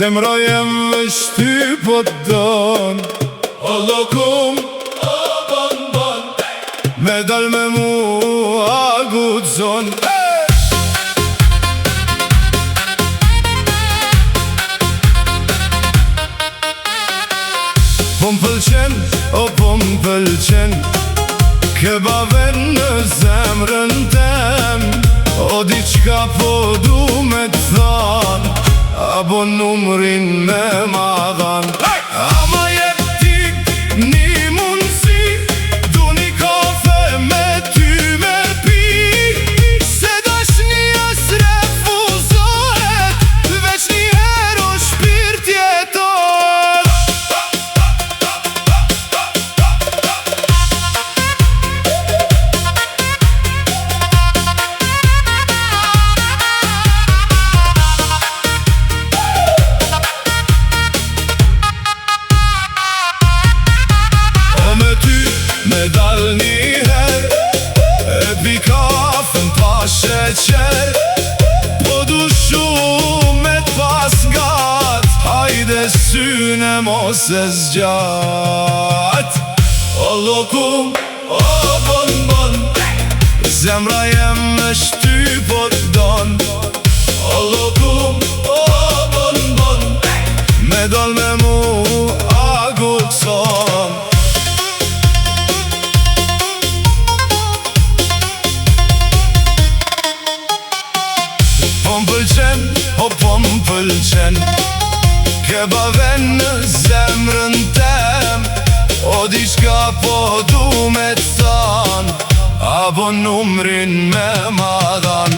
Zemra jem me shty po t'don, o lokum, o bon bon, me dal me mu a gudzon. Po m'pëlqen, o po m'pëlqen, kebaven në zemrën tem. O diqka po du me t'than, apo numrin me madhan. Ama jep ti një mundësi, du një kafe me ty me pi, se dashnia s'refuzohet, veç një herë o shpirt jeton. Me dal një her, e pi kafen pa sheqer, po du shumë me t'pas gat, hajde syne mos e zgjat. O lokum, o bon bon, zemra jem me shty po t'don. O lokum, o bon bon, me dal me mu a gudzon. Po m'pëlqen, o po m'pëlqen, kebaven në zemrën tem. O diqka po du me t'than, apo numrin me madhan.